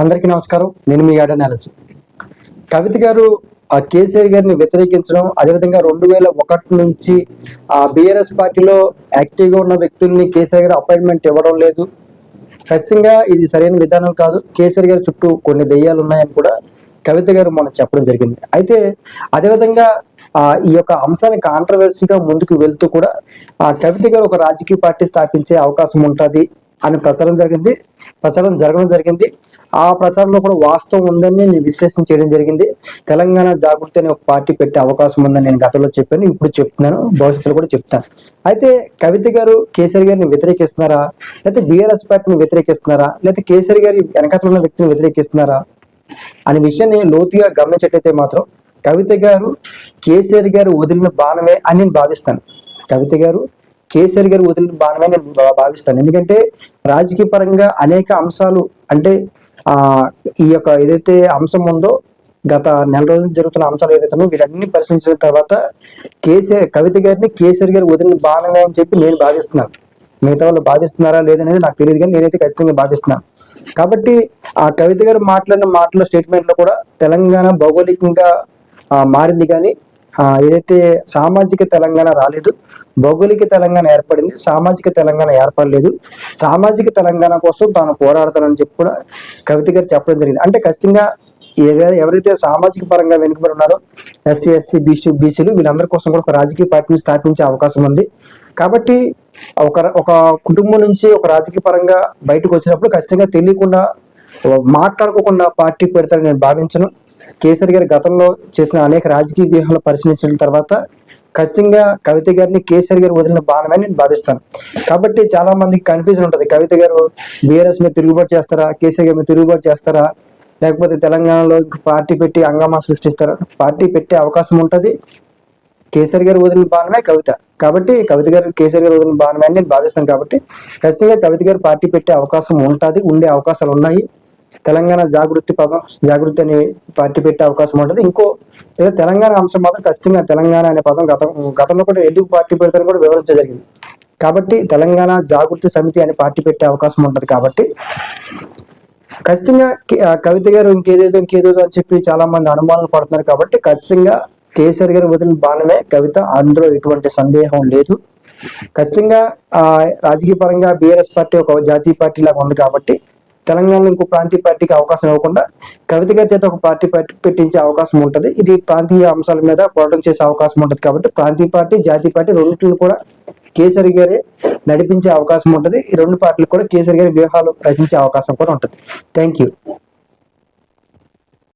అందరికీ నమస్కారం. నేను మీ గార్డెన్ నాలెడ్జ్. కవిత గారు కేసీఆర్ గారిని వ్యతిరేకించడం, అదేవిధంగా 2001 నుంచి బీఆర్ఎస్ పార్టీలో యాక్టివ్గా ఉన్న వ్యక్తుల్ని కేసీఆర్ గారు అపాయింట్మెంట్ ఇవ్వడం లేదు. ఖచ్చితంగా ఇది సరైన విధానం కాదు. కేసీఆర్ గారి చుట్టూ కొన్ని దెయ్యాలు ఉన్నాయని కూడా కవిత గారు మనం చెప్పడం జరిగింది. అయితే అదేవిధంగా ఈ యొక్క అంశాన్ని కాంట్రవర్సీగా ముందుకు వెళ్తూ కూడా కవిత గారు ఒక రాజకీయ పార్టీ స్థాపించే అవకాశం ఉంటుంది అని ప్రచారం జరగడం జరిగింది. ఆ ప్రచారంలో కూడా వాస్తవం ఉందని నేను విశ్లేషణ చేయడం జరిగింది. తెలంగాణ జాగృతి అనే ఒక పార్టీ పెట్టే అవకాశం ఉందని నేను గతంలో చెప్పాను, ఇప్పుడు చెప్తున్నాను, భవిష్యత్తులో కూడా చెప్తాను. అయితే కవిత గారు కేసీఆర్ గారిని వ్యతిరేకిస్తున్నారా, లేకపోతే బీఆర్ఎస్ పార్టీని వ్యతిరేకిస్తున్నారా, లేకపోతే కేసీఆర్ గారి వెనకాల ఉన్న వ్యక్తిని వ్యతిరేకిస్తున్నారా అనే విషయాన్ని లోతుగా గమనించేటైతే మాత్రం కవిత గారు కేసీఆర్ గారు వదిలిన బాణమే అని నేను భావిస్తాను. కవిత గారు కేసీఆర్ గారు వదిలిన బాణమే నేను భావిస్తాను. ఎందుకంటే రాజకీయ పరంగా అనేక అంశాలు, అంటే ఈ యొక్క ఏదైతే అంశం ఉందో, గత నెల రోజులు జరుగుతున్న అంశాలు ఏదైతే వీటన్ని పరిశీలించిన తర్వాత కవిత గారిని కేసీఆర్ గారు వదిలిన బాణమే అని చెప్పి నేను భావిస్తున్నాను. మిగతా వాళ్ళు భావిస్తున్నారా లేదనేది నాకు తెలియదు, కానీ నేనైతే ఖచ్చితంగా భావిస్తున్నాను. కాబట్టి ఆ కవిత గారు మాట్లాడిన మాటల స్టేట్మెంట్లో కూడా తెలంగాణ భౌగోళికంగా మారింది, కానీ ఏదైతే సామాజిక తెలంగాణ రాలేదు, భౌగోళిక తెలంగాణ ఏర్పడింది, సామాజిక తెలంగాణ ఏర్పడలేదు. సామాజిక తెలంగాణ కోసం తాను పోరాడతానని చెప్పి కూడా కవిత గారు చెప్పడం జరిగింది. అంటే ఖచ్చితంగా ఎవరైతే సామాజిక పరంగా వెనుకబడి ఉన్నారో ఎస్సీ, ఎస్సీ, బీసీలు వీళ్ళందరి కోసం కూడా ఒక రాజకీయ పార్టీని స్థాపించే అవకాశం ఉంది. కాబట్టి ఒక కుటుంబం నుంచి ఒక రాజకీయ పరంగా బయటకు వచ్చినప్పుడు ఖచ్చితంగా తెలియకుండా మాట్లాడుకోకుండా పార్టీ పెడతారని నేను భావించను. కేసీఆర్ గారి గతంలో చేసిన అనేక రాజకీయ వ్యూహాలు పరిశీలించిన తర్వాత ఖచ్చితంగా కవిత గారిని కేసీఆర్ గారు వదిలిన బాణమే నేను భావిస్తాను. కాబట్టి చాలా మందికి కన్ఫ్యూజన్ ఉంటుంది, కవిత గారు బీఆర్ఎస్ మీద తిరుగుబాటు చేస్తారా, కేసీఆర్ గారి మీద తిరుగుబాటు చేస్తారా, లేకపోతే తెలంగాణలో పార్టీ పెట్టి హంగామా సృష్టిస్తారా. పార్టీ పెట్టే అవకాశం ఉంటుంది. కేసీఆర్ గారు వదిలిన బాణమే కవిత. కాబట్టి కవిత గారు కేసీఆర్ గారు వదిలిన బాణమే అని నేను భావిస్తాను. కాబట్టి ఖచ్చితంగా కవిత గారు పార్టీ పెట్టే అవకాశం ఉంటుంది, ఉండే అవకాశాలు ఉన్నాయి. తెలంగాణ జాగృతి అనే పార్టీ పెట్టే అవకాశం ఉంటుంది. ఇంకో లేదా తెలంగాణ అంశం మాత్రం ఖచ్చితంగా తెలంగాణ అనే పదం గతంలో కూడా ఎందుకు పార్టీ పెడతారని కూడా వివరించడం జరిగింది. కాబట్టి తెలంగాణ జాగృతి సమితి అనే పార్టీ పెట్టే అవకాశం ఉంటుంది. కాబట్టి ఖచ్చితంగా కవిత గారు ఇంకేదేదో అని చెప్పి చాలా మంది అనుమానాలు పడుతున్నారు. కాబట్టి ఖచ్చితంగా కేసీఆర్ గారు వదిలిన బాణమే కవిత, అందులో ఎటువంటి సందేహం లేదు. ఖచ్చితంగా రాజకీయ పరంగా బీఆర్ఎస్ పార్టీ ఒక జాతీయ పార్టీ లాగా ఉంది. కాబట్టి తెలంగాణలో ఇంకో ప్రాంతీయ పార్టీకి అవకాశం ఇవ్వకుండా కవిత గారి చేత ఒక పార్టీ పెట్టించే అవకాశం ఉంటుంది. ఇది ప్రాంతీయ అంశాల మీద పోరాటం చేసే అవకాశం ఉంటుంది. కాబట్టి ప్రాంతీయ పార్టీ, జాతీయ పార్టీ రెండింటిని కూడా కేసీఆర్ గారే నడిపించే అవకాశం ఉంటుంది. ఈ రెండు పార్టీలు కూడా కేసీఆర్ గారి వ్యూహాలు రచించే అవకాశం కూడా ఉంటుంది. Thank you.